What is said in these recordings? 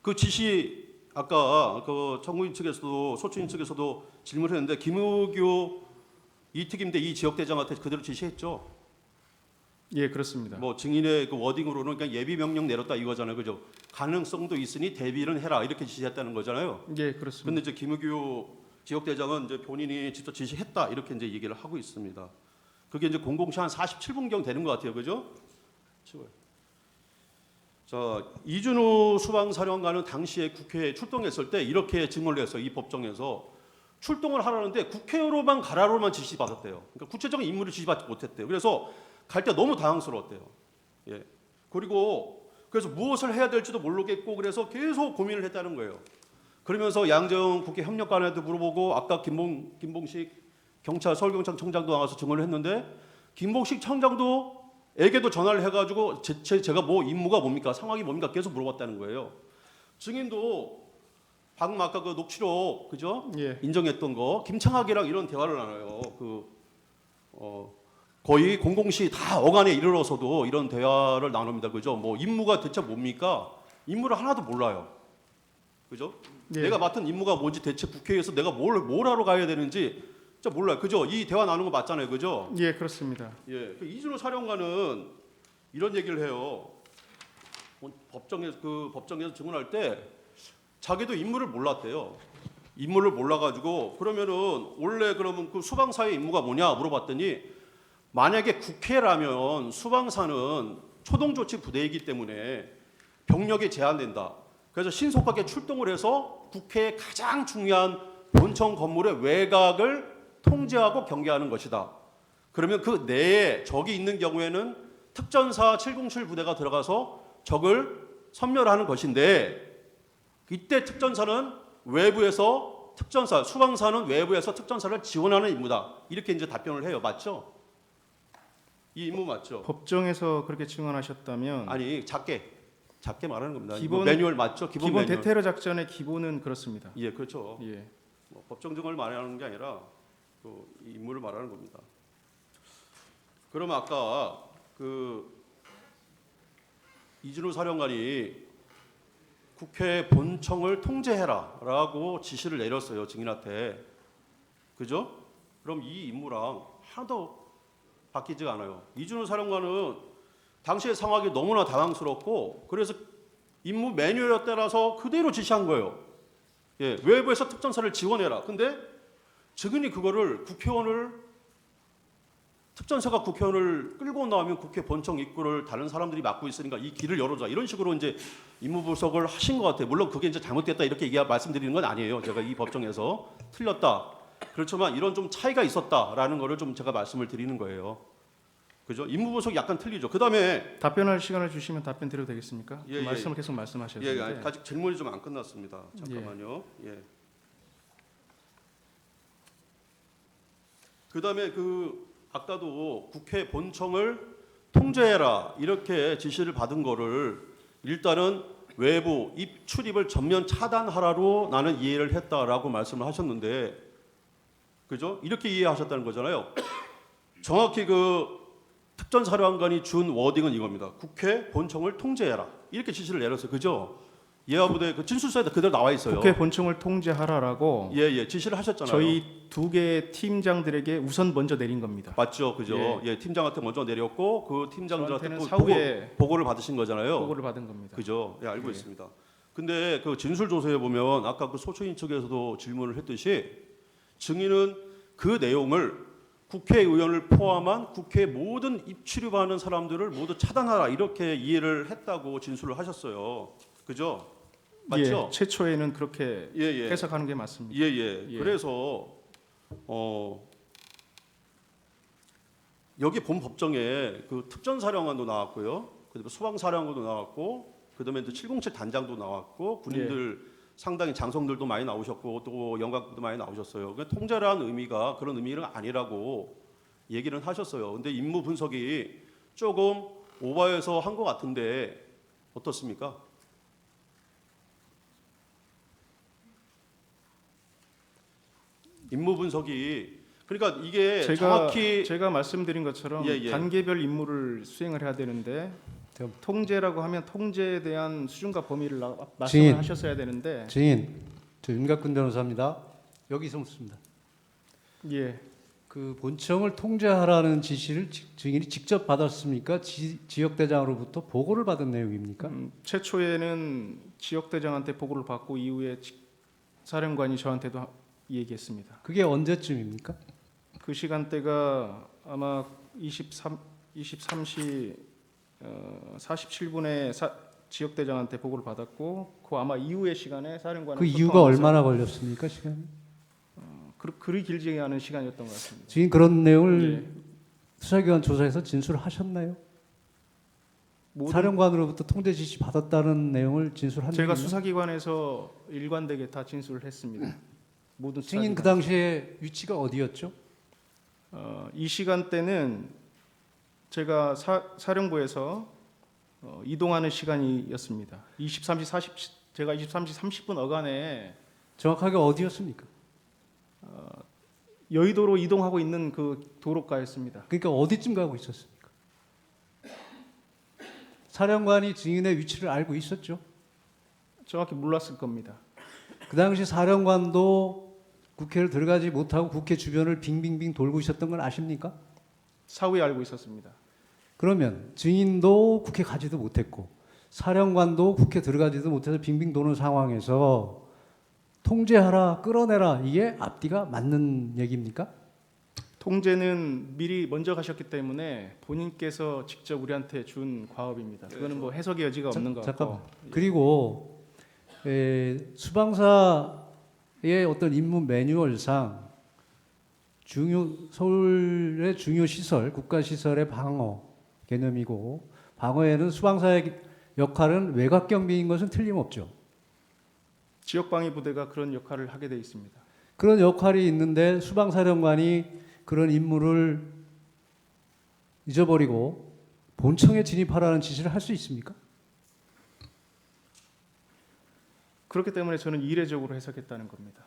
그 지시 아까 그 청구인 측에서도 소추인 측에서도 질문했는데 김우규 이 특임대 이 지역대장한테 그대로 지시했죠. 예, 그렇습니다. 뭐 증인의 그 워딩으로는 그냥 예비 명령 내렸다 이거잖아요, 그죠? 가능성도 있으니 대비는 해라 이렇게 지시했다는 거잖아요. 예, 그렇습니다. 근데 이제 김우규 지역대장은 이제 본인이 직접 지시했다 이렇게 이제 얘기를 하고 있습니다. 그게 이제 00시 한 47분경 되는 것 같아요, 그죠? 치워요. 자, 이준우 수방사령관은 당시에 국회에 출동했을 때 이렇게 증언을 했어요. 이 법정에서 출동을 하라는데 국회로만 가라로만 지시받았대요. 그러니까 구체적인 임무를 지시받지 못했대요. 그래서 갈 때 너무 당황스러웠대요. 예. 그리고 그래서 무엇을 해야 될지도 모르겠고 그래서 계속 고민을 했다는 거예요. 그러면서 양재영 국회 협력관한테 물어보고 아까 김봉식 경찰 서울경찰청장도 나와서 증언을 했는데 김봉식 청장도 에게도 전화를 해가지고 제가 뭐 임무가 뭡니까 상황이 뭡니까 계속 물어봤다는 거예요. 증인도 방금 아까 그 녹취록 그죠? 예. 인정했던 거 김창학이랑 이런 대화를 나눠요. 거의 00시 다 어간에 이르러서도 이런 대화를 나눕니다. 그죠? 뭐 임무가 대체 뭡니까? 임무를 하나도 몰라요. 그죠? 예. 내가 맡은 임무가 뭔지 대체 국회에서 내가 뭘 하러 가야 되는지 진짜 몰라요. 그죠? 이 대화 나누는 거 맞잖아요. 그죠? 예, 그렇습니다. 예. 그 이준호 사령관은 이런 얘기를 해요. 법정에서 증언할 때 자기도 임무를 몰랐대요. 임무를 몰라가지고 그러면은 원래 그러면 그 수방사의 임무가 뭐냐 물어봤더니 만약에 국회라면 수방사는 초동조치 부대이기 때문에 병력이 제한된다. 그래서 신속하게 출동을 해서 국회의 가장 중요한 본청 건물의 외곽을 통제하고 경계하는 것이다. 그러면 그 내에 적이 있는 경우에는 특전사 707 부대가 들어가서 적을 섬멸하는 것인데 이때 특전사는 외부에서 수방사는 외부에서 특전사를 지원하는 임무다. 이렇게 이제 답변을 해요. 맞죠? 이 임무 맞죠? 법정에서 그렇게 증언하셨다면 아니 작게 말하는 겁니다. 기본 매뉴얼 맞죠? 기본 매뉴얼. 대테러 작전의 기본은 그렇습니다. 예, 그렇죠. 예. 뭐 법정 증언을 말하는 게 아니라 이 임무를 말하는 겁니다. 그럼 아까 이준우 사령관이 국회 본청을 통제해라라고 지시를 내렸어요 증인한테. 그죠? 그럼 이 임무랑 하나도 바뀌지가 않아요. 이준우 사령관은 당시의 상황이 너무나 당황스럽고 그래서 임무 매뉴얼에 따라서 그대로 지시한 거예요. 예, 외부에서 특전사를 지원해라. 근데 증인이 그거를 특전사가 국회의원을 끌고 나오면 국회 본청 입구를 다른 사람들이 막고 있으니까 이 길을 열어줘. 이런 식으로 이제 임무 분석을 하신 것 같아요. 물론 그게 이제 잘못됐다 이렇게 말씀드리는 건 아니에요. 제가 이 법정에서 틀렸다. 그렇지만 이런 좀 차이가 있었다라는 거를 좀 제가 말씀을 드리는 거예요. 그죠? 임무 분석이 약간 틀리죠. 그다음에 답변할 시간을 주시면 답변 드려도 되겠습니까? 예, 예. 말씀을 계속 말씀하셔야 예, 되는데. 아직 질문이 좀 안 끝났습니다. 잠깐만요. 예. 그다음에 아까도 국회 본청을 통제해라 이렇게 지시를 받은 거를 일단은 외부 출입을 전면 차단하라로 나는 이해를 했다라고 말씀을 하셨는데, 그죠? 이렇게 이해하셨다는 거잖아요. 정확히 특전사령관이 준 워딩은 이겁니다. 국회 본청을 통제해라 이렇게 지시를 내렸어요. 그죠? 예하부대 진술서에 그대로 나와 있어요. 국회 본청을 통제하라라고 예, 지시를 하셨잖아요. 저희 두 개의 팀장들에게 우선 먼저 내린 겁니다. 맞죠, 그죠? 예, 팀장한테 먼저 내렸고 그 팀장들한테 저한테는 또 사후에 보고를 받으신 거잖아요. 보고를 받은 겁니다. 그죠? 예, 알고 예. 있습니다. 근데 그 진술 조서에 보면 아까 그 소추인 측에서도 질문을 했듯이 증인은 그 내용을 국회의원을 포함한 국회 모든 입출입하는 사람들을 모두 차단하라 이렇게 이해를 했다고 진술을 하셨어요. 그죠? 맞죠? 예, 최초에는 그렇게 예. 해석하는 게 맞습니다. 예. 예. 그래서 여기 본 법정에 그 특전사령관도 나왔고요. 그다음에 수방사령관도 나왔고, 그다음에 또 707 단장도 나왔고, 군인들 상당히 장성들도 많이 나오셨고, 또 영광도 많이 나오셨어요. 그러니까 통제라는 의미가 그런 의미는 아니라고 얘기는 하셨어요. 근데 임무 분석이 조금 오버해서 한 것 같은데 어떻습니까? 임무 분석이 그러니까 이게 정확히 제가 말씀드린 것처럼 예. 단계별 임무를 수행을 해야 되는데 같아요. 통제라고 하면 통제에 대한 수준과 범위를 말씀을 증인. 하셨어야 되는데 증인, 저 윤갑근 변호사입니다. 여기서 묻습니다. 예, 그 본청을 통제하라는 지시를 증인이 직접 받았습니까? 지역대장으로부터 보고를 받은 내용입니까? 최초에는 지역대장한테 보고를 받고 이후에 사령관이 저한테도 얘기했습니다. 그게 언제쯤입니까? 그 시간대가 아마 23시 47분에 지역대장한테 보고를 받았고 그 아마 이후의 시간에 사령관은 그 이유가 얼마나 걸렸습니까? 시간이? 그리 길지 않은 시간이었던 것 같습니다. 증인 그런 내용을 예. 수사기관 조사에서 진술하셨나요? 사령관으로부터 통제 지시 받았다는 내용을 진술한 제가 적이 있나요? 수사기관에서 일관되게 다 진술을 했습니다. 모든 증인 그 수사기관. 당시에 위치가 어디였죠? 이 시간대는 제가 사령부에서 이동하는 시간이었습니다. 23시 제가 23시 30분 어간에 정확하게 어디였습니까? 여의도로 이동하고 있는 그 도로가였습니다. 그러니까 어디쯤 가고 있었습니까? 사령관이 증인의 위치를 알고 있었죠. 정확히 몰랐을 겁니다. 그 당시 사령관도 국회를 들어가지 못하고 국회 주변을 빙빙빙 돌고 있었던 건 아십니까? 사후에 알고 있었습니다. 그러면 증인도 국회 가지도 못했고 사령관도 국회 들어가지도 못해서 빙빙 도는 상황에서 통제하라, 끌어내라 이게 앞뒤가 맞는 얘기입니까? 통제는 미리 먼저 가셨기 때문에 본인께서 직접 우리한테 준 과업입니다. 그거는 뭐 해석의 여지가 없는 것 같고. 잠깐만. 그리고 수방사의 어떤 임무 매뉴얼상 서울의 중요 시설, 국가 시설의 방어 개념이고 방어에는 수방사의 역할은 외곽 경비인 것은 틀림없죠. 지역방위 부대가 그런 역할을 하게 돼 있습니다. 그런 역할이 있는데 수방사령관이 그런 임무를 잊어버리고 본청에 진입하라는 지시를 할 수 있습니까? 그렇기 때문에 저는 이례적으로 해석했다는 겁니다.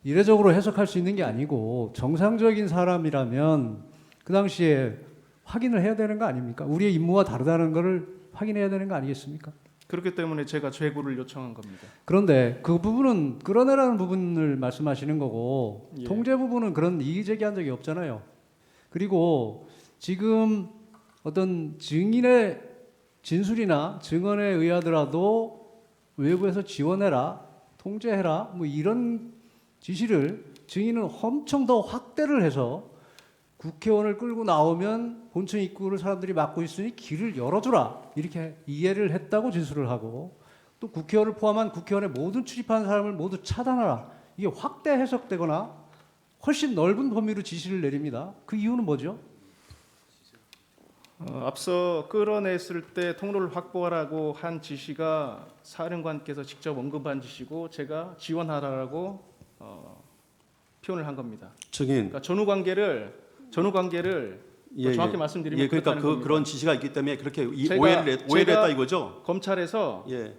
이례적으로 해석할 수 있는 게 아니고 정상적인 사람이라면 그 당시에 확인을 해야 되는 거 아닙니까? 우리의 임무와 다르다는 것을 확인해야 되는 거 아니겠습니까? 그렇기 때문에 제가 재구를 요청한 겁니다. 그런데 그 부분은 끌어내라는 부분을 말씀하시는 거고 예. 통제 부분은 그런 이의 제기한 적이 없잖아요. 그리고 지금 어떤 증인의 진술이나 증언에 의하더라도 외부에서 지원해라, 통제해라 뭐 이런 지시를 증인은 엄청 더 확대를 해서 국회의원을 끌고 나오면 본청 입구를 사람들이 막고 있으니 길을 열어주라 이렇게 이해를 했다고 진술을 하고 또 국회의원을 포함한 국회의원의 모든 출입하는 사람을 모두 차단하라 이게 확대 해석되거나 훨씬 넓은 범위로 지시를 내립니다. 그 이유는 뭐죠? 앞서 끌어냈을 때 통로를 확보하라고 한 지시가 사령관께서 직접 언급한 지시고 제가 지원하라고 표현을 한 겁니다. 증인. 그러니까 전후 관계를 정확히 말씀드리면 예, 그러니까 그렇다는 겁니다. 그런 지시가 있기 때문에 그렇게 제가- 오해를 제가- 했다 이거죠. 검찰에서 예.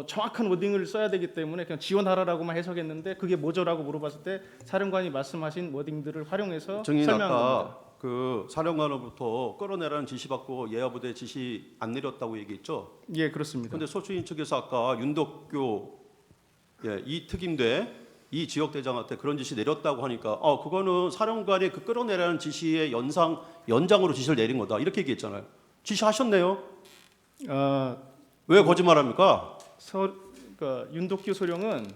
정확한 워딩을 써야 되기 때문에 그냥 지원하라라고만 해석했는데 그게 뭐죠라고 물어봤을 때 사령관이 말씀하신 워딩들을 활용해서 증인 설명한 아까 겁니다. 그 사령관으로부터 끌어내라는 지시받고 예하부대 지시 안 내렸다고 얘기했죠. 예, 그렇습니다. 그런데 소추인 측에서 아까 윤덕교 이 특임대 이 지역대장한테 그런 지시 내렸다고 하니까 그거는 사령관이 그 끌어내라는 지시의 연장으로 지시를 내린 거다 이렇게 얘기했잖아요. 지시하셨네요. 왜 거짓말합니까? 그러니까 윤덕규 소령은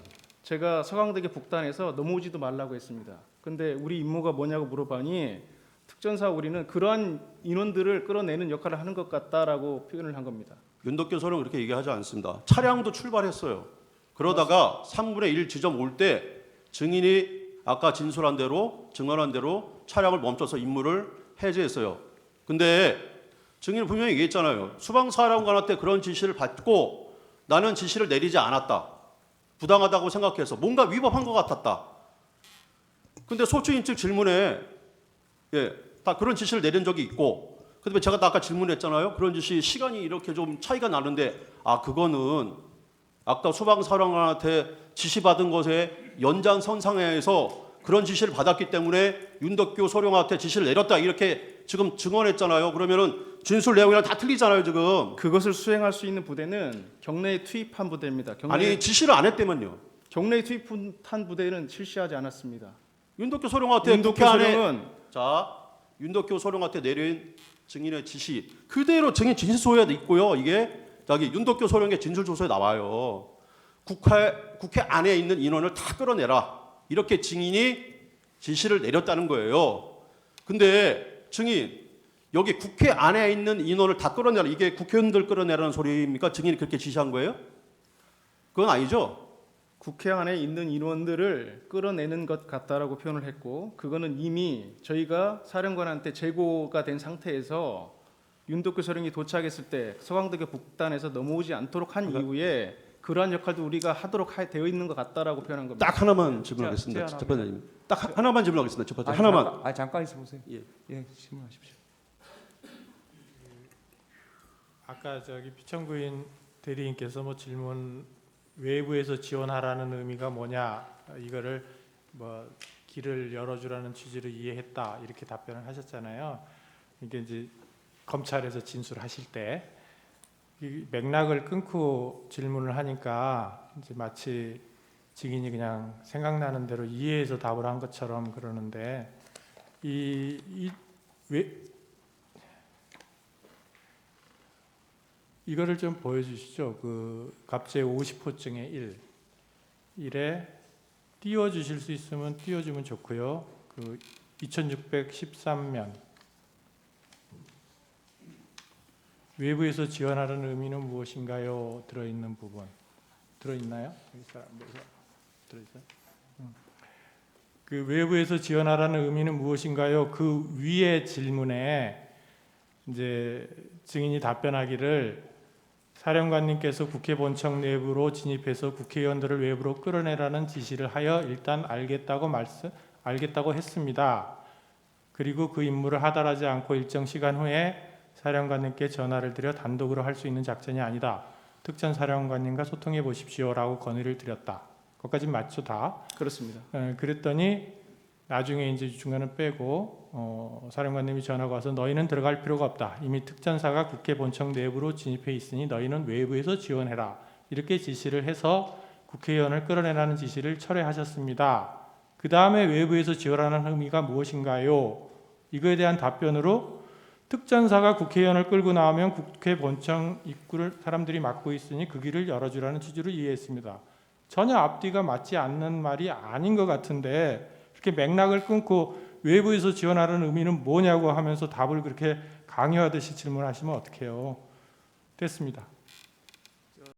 제가 서강대교 북단에서 넘어오지도 말라고 했습니다. 근데 우리 임무가 뭐냐고 물어봐니 특전사 우리는 그러한 인원들을 끌어내는 역할을 하는 것 같다라고 표현을 한 겁니다. 윤덕교 소령은 그렇게 얘기하지 않습니다. 차량도 출발했어요. 그러다가 3분의 1 지점 올 때 증인이 아까 진술한 대로 증언한 대로 차량을 멈춰서 임무를 해제했어요. 근데 증인은 분명히 얘기했잖아요. 수방사령관한테 그런 지시를 받고 나는 지시를 내리지 않았다. 부당하다고 생각해서 뭔가 위법한 것 같았다. 근데 소추인 측 질문에 다 그런 지시를 내린 적이 있고 그다음에 제가 아까 질문했잖아요. 그런 지시 시간이 이렇게 좀 차이가 나는데 그거는 아까 수방사령관한테 지시받은 것의 연장선상에서 그런 지시를 받았기 때문에 윤덕교 소령한테 지시를 내렸다 이렇게 지금 증언했잖아요. 그러면은 진술 내용이랑 다 틀리잖아요, 지금. 그것을 수행할 수 있는 부대는 경내에 투입한 부대입니다. 아니 지시를 안 했다면요. 경내에 투입한 부대는 실시하지 않았습니다. 윤덕교 소령한테 윤덕교 국회 안에 소령은 자 윤덕교 소령한테 내린 증인의 지시 그대로 증인 진술서에 있고요. 이게 저기 윤덕교 소령의 진술조서에 나와요. 국회 안에 있는 인원을 다 끌어내라 이렇게 증인이 지시를 내렸다는 거예요. 근데 증인 여기 국회 안에 있는 인원을 다 끌어내라 이게 국회의원들 끌어내라는 소리입니까? 증인이 그렇게 지시한 거예요? 그건 아니죠. 국회 안에 있는 인원들을 끌어내는 것 같다라고 표현을 했고 그거는 이미 저희가 사령관한테 재고가 된 상태에서 윤덕규 소령이 도착했을 때 서강대교 북단에서 넘어오지 않도록 한 이후에 그러한 역할도 우리가 하도록 되어 있는 것 같다라고 표현한 겁니다. 딱 하나만 질문하겠습니다. 제안합니다. 재판장님. 딱 하나만 질문하겠습니다. 재판장님. 하나만. 잠깐 있어 보세요. 예. 예, 질문하십시오. 아까 저기 피청구인 대리인께서 뭐 질문 외부에서 지원하라는 의미가 뭐냐 이거를 뭐 길을 열어주라는 취지로 이해했다 이렇게 답변을 하셨잖아요. 이게 이제 검찰에서 진술하실 때 이 맥락을 끊고 질문을 하니까 이제 마치 증인이 그냥 생각나는 대로 이해해서 답을 한 것처럼 그러는데 이거를 좀 보여주시죠. 그 갑제 50호증의 1에 띄워주실 수 있으면 띄워주면 좋고요. 그 2613면 외부에서 지원하라는 의미는 무엇인가요? 들어있는 부분 들어있나요? 여기 사람들이 들어있어요? 그 외부에서 지원하라는 의미는 무엇인가요? 그 위의 질문에 이제 증인이 답변하기를 사령관님께서 국회 본청 내부로 진입해서 국회의원들을 외부로 끌어내라는 지시를 하여 일단 알겠다고 했습니다. 그리고 그 임무를 하달하지 않고 일정 시간 후에 사령관님께 전화를 드려 단독으로 할 수 있는 작전이 아니다. 특전 사령관님과 소통해 보십시오라고 건의를 드렸다. 거기까지 맞죠 다? 그렇습니다. 그랬더니 나중에 이제 중간을 빼고 사령관님이 전화가 와서 너희는 들어갈 필요가 없다. 이미 특전사가 국회 본청 내부로 진입해 있으니 너희는 외부에서 지원해라. 이렇게 지시를 해서 국회의원을 끌어내라는 지시를 철회하셨습니다. 그 다음에 외부에서 지원하는 의미가 무엇인가요? 이거에 대한 답변으로 특전사가 국회의원을 끌고 나오면 국회 본청 입구를 사람들이 막고 있으니 그 길을 열어주라는 취지로 이해했습니다. 전혀 앞뒤가 맞지 않는 말이 아닌 것 같은데 이렇게 맥락을 끊고 외부에서 지원하라는 의미는 뭐냐고 하면서 답을 그렇게 강요하듯이 질문하시면 어떡해요. 됐습니다.